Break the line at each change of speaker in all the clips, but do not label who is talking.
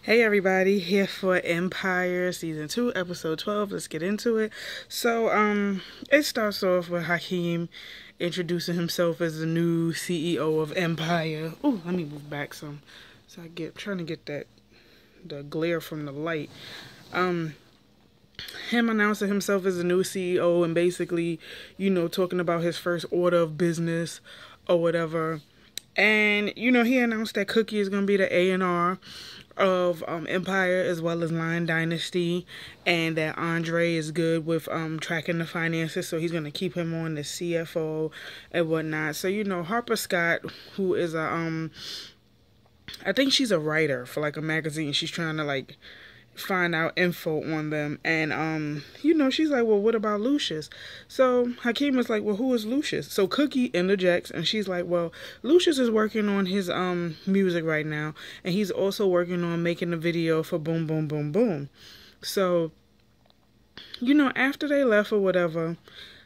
Hey everybody, here for Empire Season 2, Episode 12. Let's get into it. It starts off with Hakeem introducing himself as the new CEO of Empire. Ooh, let me move back some so trying to get the glare from the light. Him announcing himself as the new CEO and basically, talking about his first order of business or whatever. And, he announced that Cookie is going to be the A&R of Empire as well as Lion Dynasty, and that Andre is good with tracking the finances, so he's going to keep him on the CFO and whatnot. So, Harper Scott, who is I think she's a writer for like a magazine. She's trying to find out info on them, and she's like, well, what about Lucius? So Hakeem is like, well, who is Lucius? So Cookie interjects and she's like, well, Lucius is working on his music right now, and he's also working on making a video for Boom Boom Boom Boom. So after they left or whatever,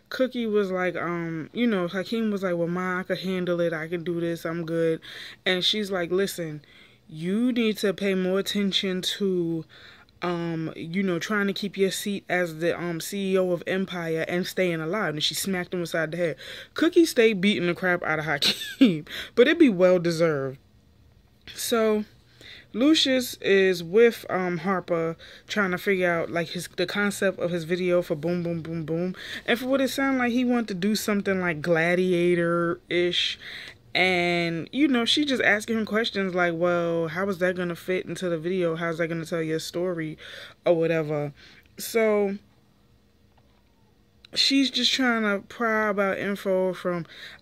Cookie was like, Hakeem was like, well, Ma, I could handle it, I can do this, I'm good. And she's like, listen, you need to pay more attention to trying to keep your seat as the CEO of Empire and staying alive. And she smacked him beside the head. Cookie stayed beating the crap out of Hakeem, but it'd be well deserved. So Lucius is with Harper trying to figure out the concept of his video for Boom Boom Boom Boom. And for what it sounded like, he wanted to do something like Gladiator-ish. And, she just asking him questions like, well, how is that going to fit into the video? How's that going to tell your story or whatever? So she's just trying to pry about info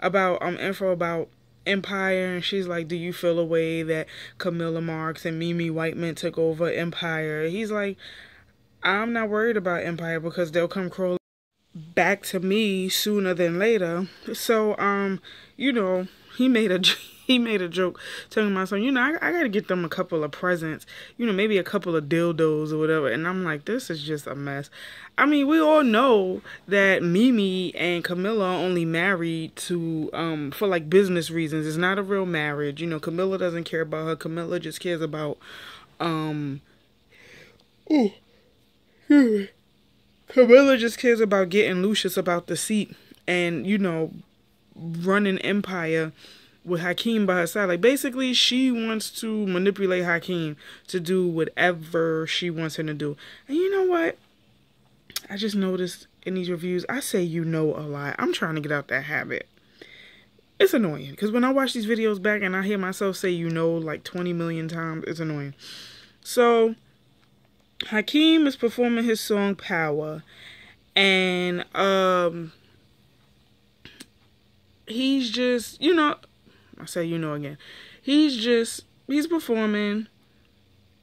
about Empire, and she's like, do you feel a way that Camilla Marks and Mimi Whiteman took over Empire? He's like, I'm not worried about Empire because they'll come crawling back to me sooner than later. So he made a joke telling my son, I gotta get them a couple of presents, maybe a couple of dildos or whatever. And I'm like, this is just a mess. I mean, we all know that Mimi and Camilla are only married to for business reasons. It's not a real marriage. Camilla doesn't care about her. Camilla just cares about Camilla just cares about getting Lucius about the seat and, running Empire with Hakeem by her side. Basically, she wants to manipulate Hakeem to do whatever she wants him to do. And you know what? I just noticed in these reviews, I say a lot. I'm trying to get out that habit. It's annoying, because when I watch these videos back and I hear myself say 20 million times, it's annoying. So Hakeem is performing his song Power, and he's just, I say again. He's performing,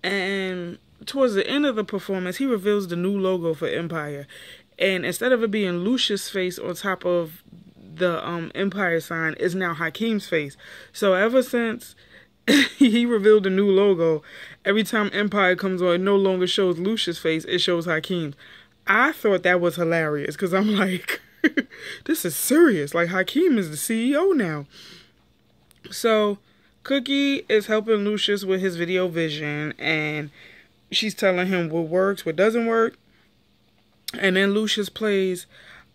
and towards the end of the performance, he reveals the new logo for Empire. And instead of it being Lucius' face on top of the Empire sign, it's now Hakeem's face. So ever since he revealed the new logo, every time Empire comes on, it no longer shows Lucius' face, it shows Hakeem's. I thought that was hilarious, because I'm like, this is serious. Hakeem is the CEO now. So Cookie is helping Lucius with his video vision, and she's telling him what works, what doesn't work. And then Lucius plays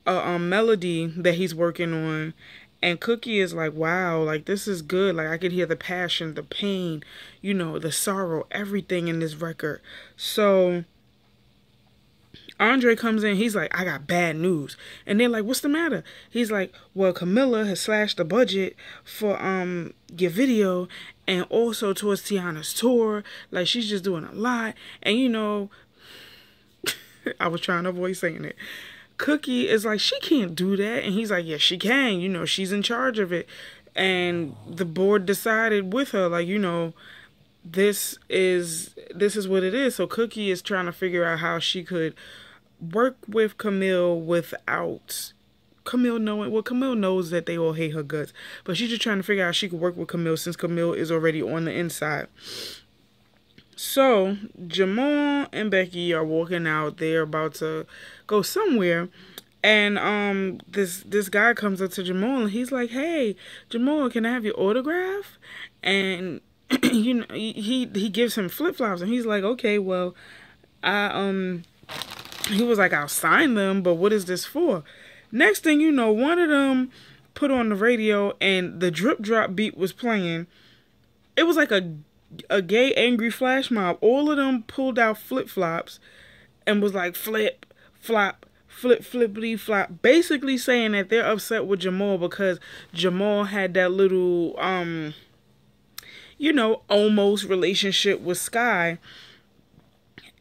a melody that he's working on, and Cookie is like, wow, this is good. I could hear the passion, the pain, the sorrow, everything in this record. So Andre comes in, he's like, I got bad news. And they're like, what's the matter? He's like, well, Camilla has slashed the budget for your video and also towards Tiana's tour. She's just doing a lot. And I was trying to avoid saying it. Cookie is like, she can't do that. And he's like, yes, she can. She's in charge of it. And the board decided with her, this is what it is. So Cookie is trying to figure out how she could work with Camille without Camille knowing. Well, Camille knows that they all hate her guts, but she's just trying to figure out how she could work with Camille since Camille is already on the inside. So Jamal and Becky are walking out. They're about to go somewhere, and this guy comes up to Jamal and he's like, hey, Jamal, can I have your autograph? And you know, he gives him flip flops, and he's like, okay, well, I he was like, I'll sign them, but what is this for? Next thing you know, one of them put on the radio, and the drip drop beat was playing. It was like a gay angry flash mob. All of them pulled out flip flops and was like flip flop flip flippity flop, basically saying that they're upset with Jamal because Jamal had that little you know, almost relationship with Sky.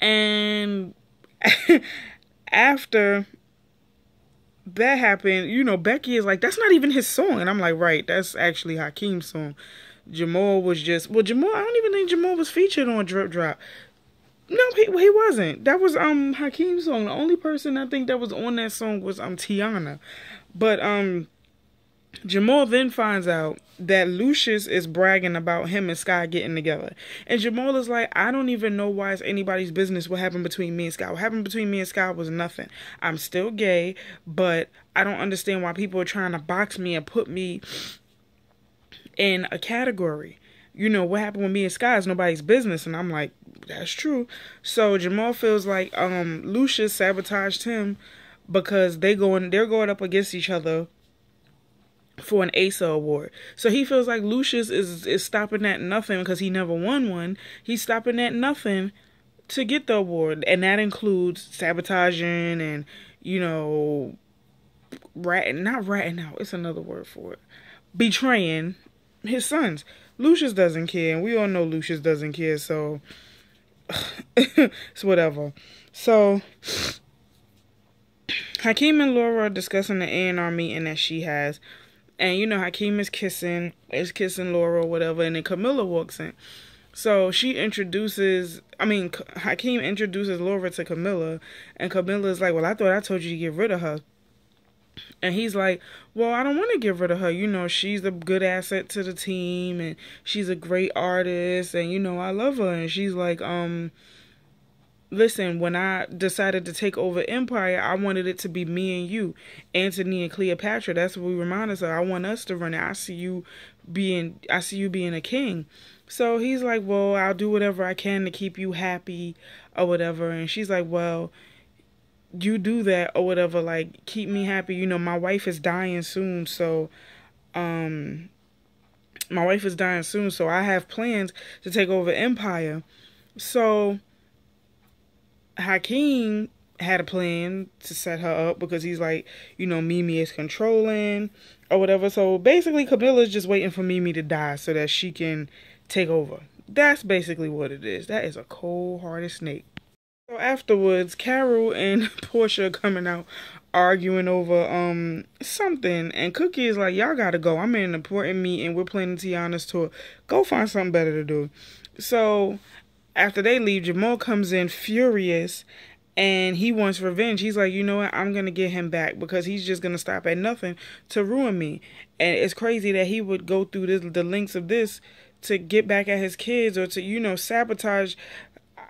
And after that happened, you know, Becky is like, that's not even his song. And I'm like, right, that's actually Hakeem's song. Jamal was just, well, Jamal, I don't even think Jamal was featured on Drip Drop. No, he wasn't. That was Hakeem's song. The only person I think that was on that song was Tiana. But Jamal then finds out that Lucius is bragging about him and Sky getting together. And Jamal is like, I don't even know why it's anybody's business what happened between me and Sky. What happened between me and Sky was nothing. I'm still gay, but I don't understand why people are trying to box me and put me in a category. You know, what happened with me and Sky is nobody's business. And I'm like, that's true. So Jamal feels like Lucius sabotaged him because they're going up against each other for an ASA award. So he feels like Lucius is stopping at nothing because he never won one. He's stopping at nothing to get the award. And that includes sabotaging and, you know, not ratting out. It's another word for it. Betraying his sons. Lucius doesn't care. And we all know Lucius doesn't care. So it's whatever. So Hakeem and Laura are discussing the A&R meeting that she has. And, you know, Hakeem is kissing Laura or whatever, and then Camilla walks in. So Hakeem introduces Laura to Camilla, and Camilla's like, well, I thought I told you to get rid of her. And he's like, well, I don't want to get rid of her. You know, she's a good asset to the team, and she's a great artist, and, you know, I love her. And she's like, listen, when I decided to take over Empire, I wanted it to be me and you, Anthony and Cleopatra. That's what we remind us of. I want us to run it. I see you being a king. So he's like, well, I'll do whatever I can to keep you happy or whatever. And she's like, well, you do that or whatever. Like, keep me happy. You know, my wife is dying soon. So, I have plans to take over Empire. So Hakeem had a plan to set her up because he's like, you know, Mimi is controlling or whatever. So basically Camilla's just waiting for Mimi to die so that she can take over. That's basically what it is. That is a cold-hearted snake. So afterwards, Carol and Portia coming out arguing over something, and Cookie is like, y'all gotta go. I'm in an important meeting. We're planning Tiana's tour. Go find something better to do. So after they leave, Jamal comes in furious, and he wants revenge. He's like, you know what? I'm going to get him back because he's just going to stop at nothing to ruin me. And it's crazy that he would go through the lengths of this to get back at his kids or to, you know, sabotage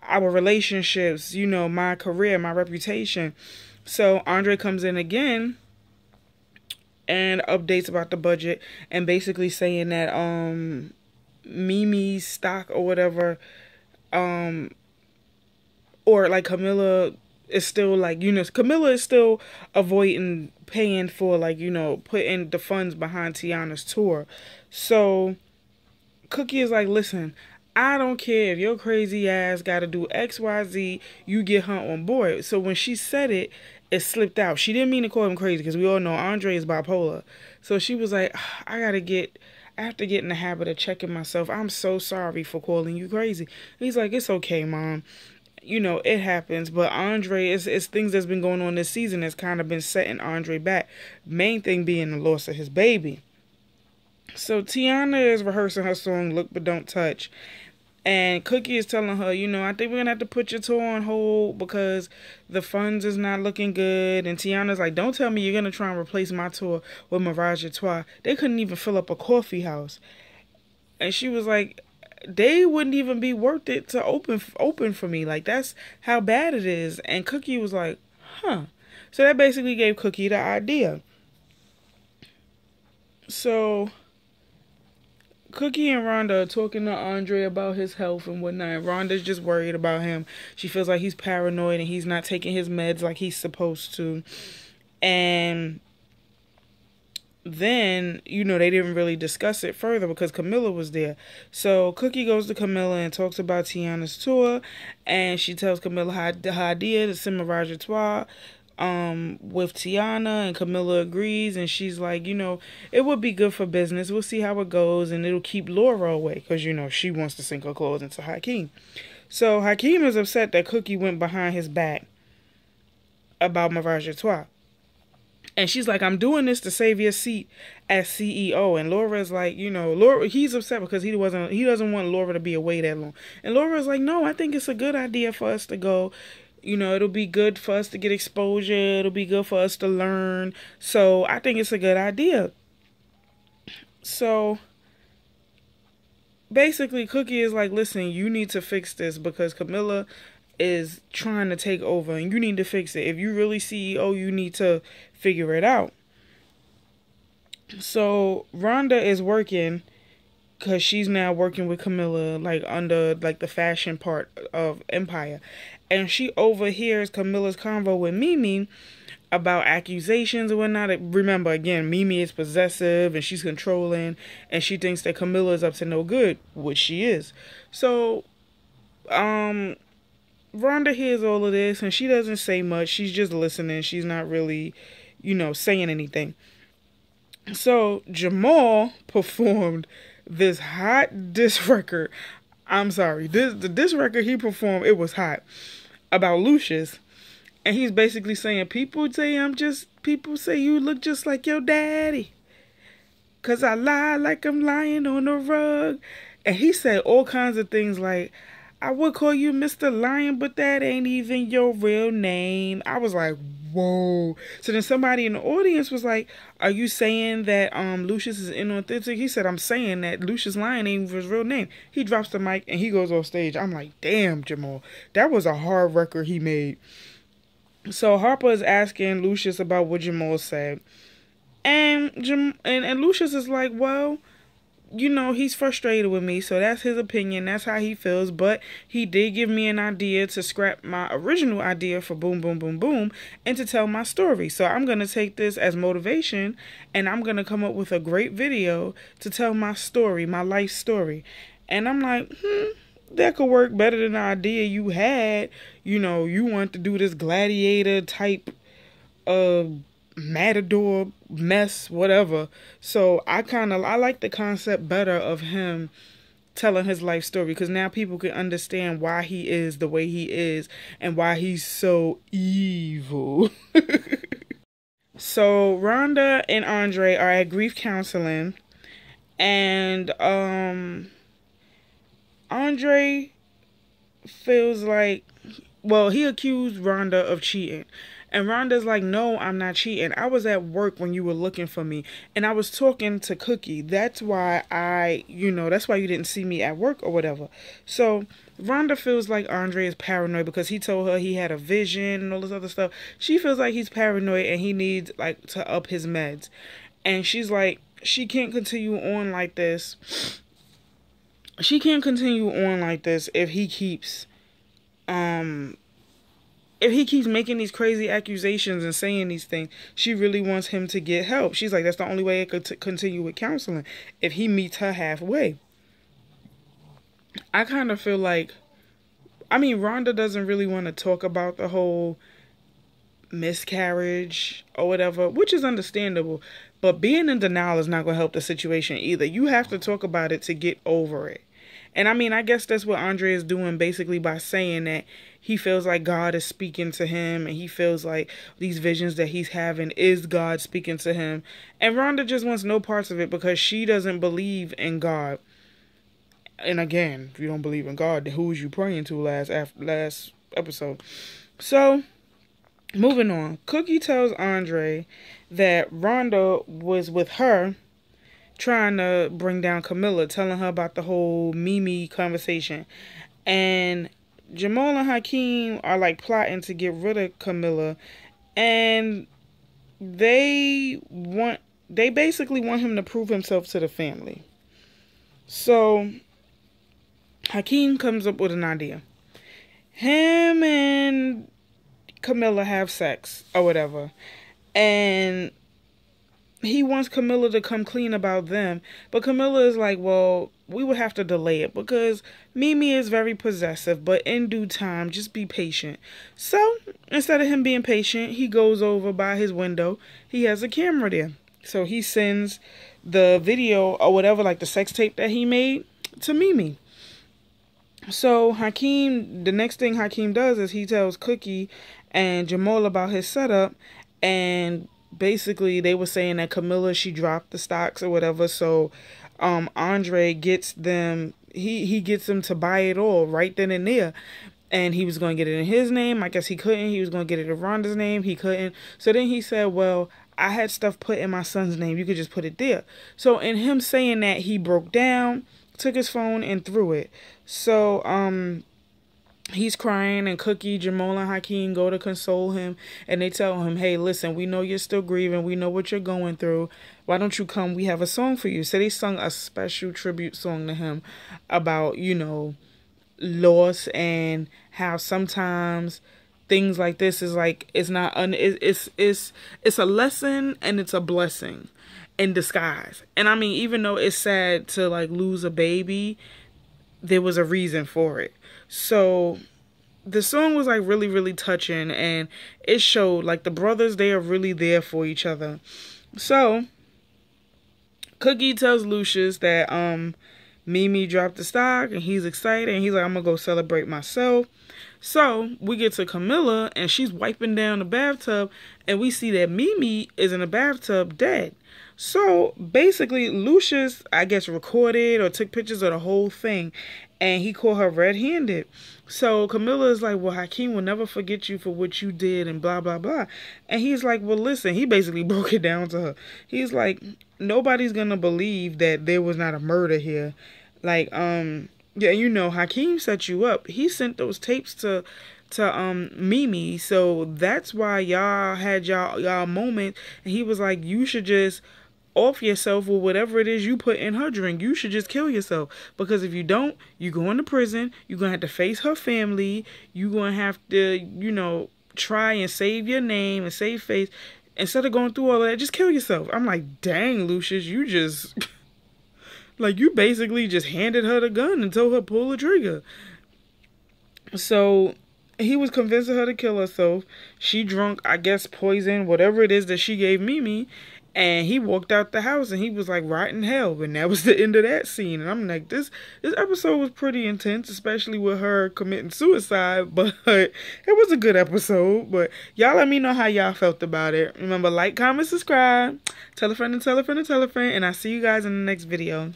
our relationships, you know, my career, my reputation. So Andre comes in again and updates about the budget and basically saying that Mimi's stock or whatever, or like Camilla is still like, you know, Camilla is still avoiding paying for, like, you know, putting the funds behind Tiana's tour. So Cookie is like, listen, I don't care if your crazy ass got to do X, Y, Z, you get her on board. So when she said it, it slipped out. She didn't mean to call him crazy because we all know Andre is bipolar. So she was like, I have to get in the habit of checking myself. I'm so sorry for calling you crazy. He's like, it's okay, Mom. You know, it happens. But Andre, it's things that's been going on this season that's kind of been setting Andre back. Main thing being the loss of his baby. So Tiana is rehearsing her song, Look But Don't Touch. And Cookie is telling her, you know, I think we're going to have to put your tour on hold because the funds is not looking good. And Tiana's like, don't tell me you're going to try and replace my tour with Mirage Etoile. They couldn't even fill up a coffee house. And she was like, they wouldn't even be worth it to open for me. Like, that's how bad it is. And Cookie was like, huh. So that basically gave Cookie the idea. So Cookie and Rhonda are talking to Andre about his health and whatnot. And Rhonda's just worried about him. She feels like he's paranoid and he's not taking his meds like he's supposed to. And then, they didn't really discuss it further because Camilla was there. So Cookie goes to Camilla and talks about Tiana's tour. And she tells Camilla her idea to send Mirage à Trois with Tiana, and Camilla agrees, and she's like, it would be good for business. We'll see how it goes, and it'll keep Laura away because, she wants to sink her claws into Hakeem. So Hakeem is upset that Cookie went behind his back about Mirage à Trois. And she's like, I'm doing this to save your seat as CEO. And Laura's like, Laura, he's upset because he doesn't want Laura to be away that long. And Laura's like, no, I think it's a good idea for us to go. It'll be good for us to get exposure. It'll be good for us to learn. So I think it's a good idea. So basically, Cookie is like, listen, you need to fix this because Camilla is trying to take over and you need to fix it. If you really CEO, you need to figure it out. So Rhonda is working because she's now working with Camilla, under the fashion part of Empire. And she overhears Camilla's convo with Mimi about accusations and whatnot. Remember, again, Mimi is possessive and she's controlling, and she thinks that Camilla is up to no good, which she is. So, Rhonda hears all of this and she doesn't say much. She's just listening. She's not really, saying anything. So, Jamal performed this hot diss record. I'm sorry. The diss record he performed, it was hot. About Lucius. And he's basically saying, people say you look just like your daddy. 'Cause I lie like I'm lying on a rug. And he said all kinds of things like, I would call you Mr. Lion, but that ain't even your real name. I was like, whoa. So then somebody in the audience was like, are you saying that Lucius is inauthentic? He said, I'm saying that Lucius Lion ain't his real name. He drops the mic and he goes off stage. I'm like, damn, Jamal. That was a hard record he made. So Harper is asking Lucius about what Jamal said. And Lucius is like, well, he's frustrated with me, so that's his opinion. That's how he feels. But he did give me an idea to scrap my original idea for Boom Boom Boom Boom and to tell my story. So I'm going to take this as motivation and I'm going to come up with a great video to tell my story, my life story. And I'm like, that could work better than the idea you had. You want to do this gladiator type matador mess, whatever. So I like the concept better of him telling his life story, because now people can understand why he is the way he is and why he's so evil. So Rhonda and Andre are at grief counseling, and Andre feels like, he accused Rhonda of cheating. And Rhonda's like, no, I'm not cheating. I was at work when you were looking for me. And I was talking to Cookie. That's why that's why you didn't see me at work or whatever. So Rhonda feels like Andre is paranoid because he told her he had a vision and all this other stuff. She feels like he's paranoid and he needs to up his meds. And she's like, she can't continue on like this. She can't continue on like this if he keeps making these crazy accusations and saying these things. She really wants him to get help. She's like, that's the only way it could continue with counseling, if he meets her halfway. I kind of feel like, Rhonda doesn't really want to talk about the whole miscarriage or whatever, which is understandable. But being in denial is not going to help the situation either. You have to talk about it to get over it. And I guess that's what Andre is doing, basically, by saying that he feels like God is speaking to him and he feels like these visions that he's having is God speaking to him. And Rhonda just wants no parts of it because she doesn't believe in God. And again, if you don't believe in God, then who was you praying to last episode? So, moving on. Cookie tells Andre that Rhonda was with her trying to bring down Camilla, telling her about the whole Mimi conversation. And Jamal and Hakeem are plotting to get rid of Camilla, and they basically want him to prove himself to the family. So Hakeem comes up with an idea. Him and Camilla have sex or whatever. And he wants Camilla to come clean about them. But Camilla is like, well, we would have to delay it because Mimi is very possessive. But in due time, just be patient. So instead of him being patient, he goes over by his window. He has a camera there. So he sends the video or whatever, like the sex tape that he made, to Mimi. So Hakeem, the next thing Hakeem does is he tells Cookie and Jamal about his setup, and basically they were saying that Camilla, she dropped the stocks or whatever, so Andre gets them, he gets them to buy it all right then and there. And he was going to get it in his name. I guess he couldn't. He was going to get it in Rhonda's name. He couldn't. So then he said, well, I had stuff put in my son's name. You could just put it there. So in him saying that, he broke down, took his phone and threw it. So he's crying, and Cookie, Jamal, and Hakeem go to console him, and they tell him, hey, listen, we know you're still grieving. We know what you're going through. Why don't you come? We have a song for you. So they sung a special tribute song to him about, you know, loss and how sometimes things like this is like, it's not, it's a lesson and it's a blessing in disguise. And I mean, even though it's sad to like lose a baby, there was a reason for it. So the song was like really, really touching, and it showed like the brothers, they are really there for each other. So Cookie tells Lucius that Mimi dropped the stock, and he's excited, and he's like, I'm gonna go celebrate myself. So we get to Camilla, and she's wiping down the bathtub, and we see that Mimi is in the bathtub dead. So basically Lucius, I guess, recorded or took pictures of the whole thing, and he caught her red-handed. So Camilla is like, well, Hakeem will never forget you for what you did and blah, blah, blah. And he's like, well, listen, he basically broke it down to her. He's like, nobody's going to believe that there was not a murder here. Like, yeah, you know, Hakeem set you up. He sent those tapes to Mimi. So that's why y'all had y'all moment. And he was like, you should just off yourself with whatever it is you put in her drink. You should just kill yourself, because if you don't, you go into prison. You're gonna have to face her family. You're gonna have to, you know, try and save your name and save face. Instead of going through all of that, just kill yourself. I'm like, dang, Lucius, you just like, you basically just handed her the gun and told her pull the trigger. So he was convincing her to kill herself. She drunk, I guess, poison, whatever it is that she gave Mimi. And he walked out the house, and he was like rotting hell. And that was the end of that scene. And I'm like, this episode was pretty intense, especially with her committing suicide. But it was a good episode. But y'all let me know how y'all felt about it. Remember, like, comment, subscribe. Tell a friend and tell a friend and tell a friend. And I'll see you guys in the next video.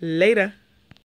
Later.